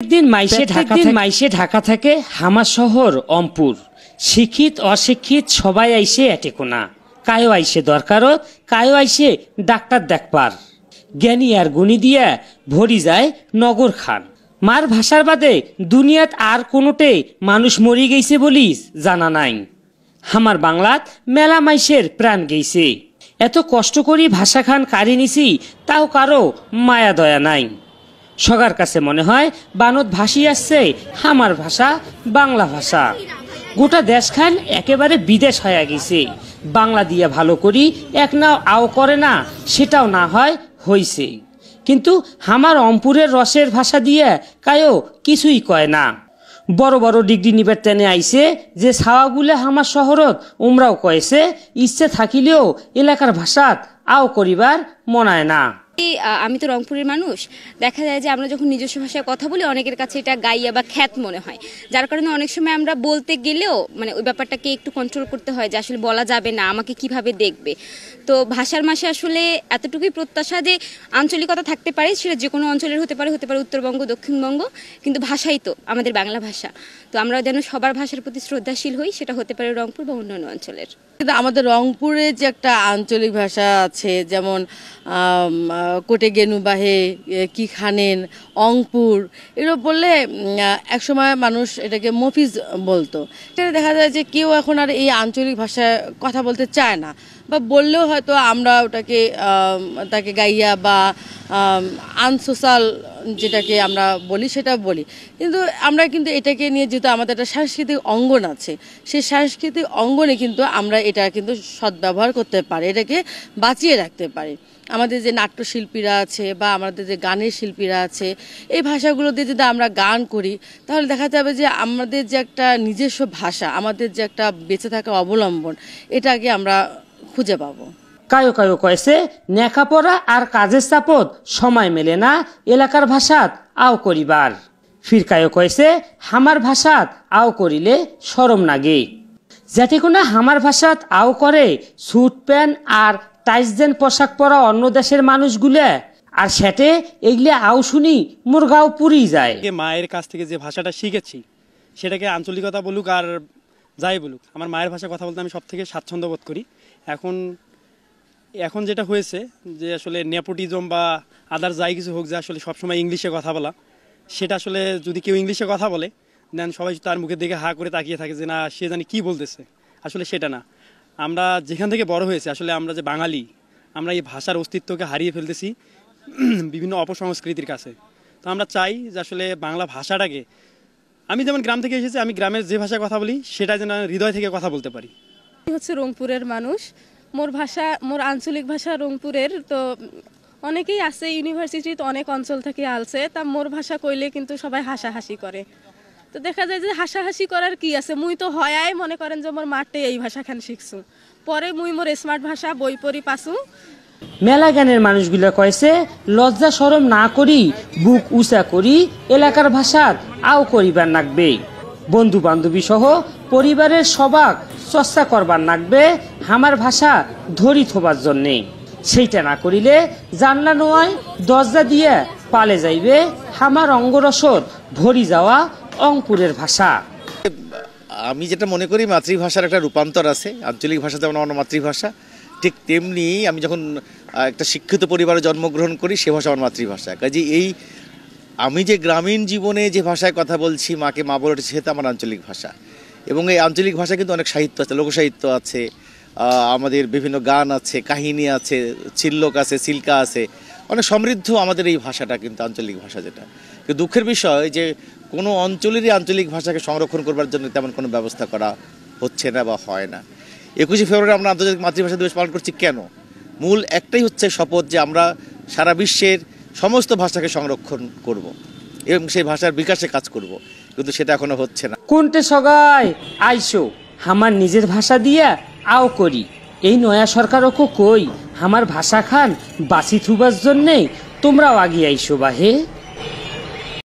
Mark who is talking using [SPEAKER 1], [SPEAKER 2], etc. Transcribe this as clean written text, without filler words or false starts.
[SPEAKER 1] মাইসে ঢাকা থাকে হামার শহর অমপুর। শিক্ষিত অশিক্ষিত সবাই আইসে এটেকোনা, কায়ো আইসে দরকারত, কায়ো আইসে ডাক্তার দেখবার। জ্ঞানী আর গুণী দিয়া ভরি যায় নগর খান। মার ভাষার বাদে দুনিয়াত আর কোনোটে মানুষ মরি গেছে বলিস জানা নাই। হামার বাংলাত মেলা মাইসের প্রাণ গেছে। এত কষ্ট করি ভাষা খান কারি নিছি, তাও কারো মায়া দয়া নাই। সবার কাছে মনে হয় বানত ভাসি আসছে হামার ভাষা বাংলা ভাষা। গোটা দেশ খান একেবারে বিদেশ হয়ে গেছে। বাংলা দিয়া ভালো করি এক নাও আও করে না, সেটাও না হয় হইছে। কিন্তু হামার অমপুরের রসের ভাষা দিয়ে কায়ও কিছুই কয় না। বড় বড় ডিগ্রি নিবার টেনে আইছে যে ছাওয়াগুলে হামার শহরত উমরাও কয়েছে, ইচ্ছে থাকিলেও এলাকার ভাষাত আও করিবার মনায় না।
[SPEAKER 2] আমি তো রংপুরের মানুষ, দেখা যায় যে আমরা যখন নিজস্ব ভাষায় কথা বলি অনেকের কাছে এটা গাইয়া বা খ্যাত মনে হয়, যার কারণে অনেক সময় আমরা বলতে গেলেও মানে ওই ব্যাপারটাকে একটু কন্ট্রোল করতে হয় যে আসলে বলা যাবে না, আমাকে কিভাবে দেখবে। তো ভাষার মাসে আসলে এতটুকুই প্রত্যাশা যে আঞ্চলিকতা থাকতে পারে, সেটা যে কোনো অঞ্চলের হতে পারে উত্তরবঙ্গ দক্ষিণবঙ্গ, কিন্তু ভাষাই তো আমাদের বাংলা ভাষা। তো আমরা যেন সবার ভাষার প্রতি শ্রদ্ধাশীল হই, সেটা হতে পারে রংপুর বা অন্যান্য অঞ্চলের।
[SPEAKER 3] কিন্তু আমাদের রংপুরে যে একটা আঞ্চলিক ভাষা আছে, যেমন কোটে গেনু বাহে, কি খানেন, অংপুর, এগুলো বললে একসময় মানুষ এটাকে মফিজ বলতো। সেটা দেখা যায় যে কেউ এখন আর এই আঞ্চলিক ভাষায় কথা বলতে চায় না, বা বললেও হয়তো আমরা ওটাকে তাকে গাইয়া বা আনসোশাল যেটাকে আমরা বলি সেটা বলি। কিন্তু আমরা কিন্তু এটাকে নিয়ে যেহেতু আমাদের একটা সাংস্কৃতিক অঙ্গন আছে, সেই সাংস্কৃতিক অঙ্গনে কিন্তু আমরা এটা কিন্তু সদ্ব্যবহার করতে পারি, এটাকে বাঁচিয়ে রাখতে পারি। আমাদের যে নাট্যশিল্পীরা আছে বা আমাদের যে গানের শিল্পীরা আছে, এই ভাষাগুলো দিয়ে যদি আমরা গান করি তাহলে দেখা যাবে যে আমাদের যে একটা নিজস্ব ভাষা, আমাদের যে একটা বেঁচে থাকা অবলম্বন, এটাকে আমরা খুঁজে পাবো।
[SPEAKER 1] কায়ো কায়ো কয়েছে লেখাপড়া আর কাজের চাপত সময় মেলে না এলাকার ভাষাত আও করিবার। ফির কায়ো কয়েছে হামার ভাষাত আও করিলে শরম নাগে। যাতে কোনা হামার ভাষাত আও করে স্যুট প্যান্ট আর টাইসজেন পোশাক পরা অন্য দেশের মানুষগুলা, আর সেটে এগুলো আও শুনি মোর গাও পুরি যায়।
[SPEAKER 4] মায়ের কাছ থেকে যে ভাষাটা শিখেছি সেটাকে আঞ্চলিকতা বলুক আর যাই বলুক, আমার মায়ের ভাষায় কথা বলতে আমি সব থেকে স্বাচ্ছন্দ্য বোধ করি। এখন যেটা হয়েছে যে আসলে নেপোটিজম বা আদার যাই কিছু হোক, যে আসলে সবসময় ইংলিশে কথা বলা, সেটা আসলে যদি কেউ ইংলিশে কথা বলে দেন সবাই তার মুখের দিকে হা করে তাকিয়ে থাকে যে না সে জানি কি বলতেছে। আসলে সেটা না। আমরা যেখান থেকে বড় হয়েছে, আসলে আমরা যে বাঙালি, আমরা এই ভাষার অস্তিত্বকে হারিয়ে ফেলতেছি বিভিন্ন অপসংস্কৃতির কাছে। তো আমরা চাই যে আসলে বাংলা ভাষাটাকে, আমি যেমন গ্রাম থেকে এসেছি, আমি গ্রামের যে ভাষায় কথা বলি সেটা যেন হৃদয় থেকে কথা বলতে পারি।
[SPEAKER 5] হচ্ছে রংপুরের মানুষ, মোর আঞ্চলিক ভাষা রংপুরের। তো অনেকেই আছে ইউনিভার্সিটিতে অনেক অঞ্চল থেকে আলছে, তা মোর ভাষা কইলে কিন্তু সবাই হাসাহাসি করে। তো দেখা যায় যে হাসাহাসি করার কি আছে, মুই তো হয়াই মনে করেন যে মোর মাঠে এই ভাষা খান শিখছু, পরে মুই মোর স্মার্ট ভাষা বই পড়ি পাসু।
[SPEAKER 1] মেলা জ্ঞানের মানুষগুলা কয়েছে লজ্জা শরম না করি বুক উঁচা করি এলাকার ভাষাত আও করিবার নাগবে। বন্ধু বান্ধবী সহ পরিবারের সবাক চর্চা করবার নাগবে হামার ভাষা ধরি থবার জন্যে। সেইটা না করিলে জানলা নয় দরজা দিয়ে পালে যাইবে হামার অঙ্গরসত ভরি যাওয়া অঙ্কুরের ভাষা।
[SPEAKER 6] আমি যেটা মনে করি মাতৃভাষার একটা রূপান্তর আছে। আঞ্চলিক ভাষা যেমন আমার মাতৃভাষা, ঠিক তেমনি আমি যখন একটা শিক্ষিত পরিবারে জন্মগ্রহণ করি সে ভাষা আমার মাতৃভাষা। কাজে আমি যে গ্রামীণ জীবনে যে ভাষায় কথা বলছি, মাকে মা বলে উঠেছি, সেটা আমার আঞ্চলিক ভাষা। এবং এই আঞ্চলিক ভাষা কিন্তু অনেক সাহিত্য আছে, লোকসাহিত্য আছে, আমাদের বিভিন্ন গান আছে, কাহিনী আছে, ছিল্লক আছে, সিল্কা আছে, অনেক সমৃদ্ধ আমাদের এই ভাষাটা কিন্তু আঞ্চলিক ভাষা। যেটা কিন্তু দুঃখের বিষয় যে কোনো অঞ্চলেরই আঞ্চলিক ভাষাকে সংরক্ষণ করবার জন্য তেমন কোনো ব্যবস্থা করা হচ্ছে না বা হয় না। 21শে ফেব্রুয়ারি আমরা আন্তর্জাতিক মাতৃভাষা দিবস পালন করছি কেন? মূল একটাই হচ্ছে শপথ যে আমরা সারা বিশ্বের সমস্ত ভাষাকে সংরক্ষণ করব এবং সেই ভাষার বিকাশে কাজ করব, কিন্তু সেটা এখনো হচ্ছে না।
[SPEAKER 1] কোনটে সগাই আইসো হামার নিজের ভাষা দিয়া আও করি, এই নয়া সরকারও কই হামার ভাষা খান বাঁচি থুবার জন্যে তোমরাও আগিয়ে আইসো বাহে।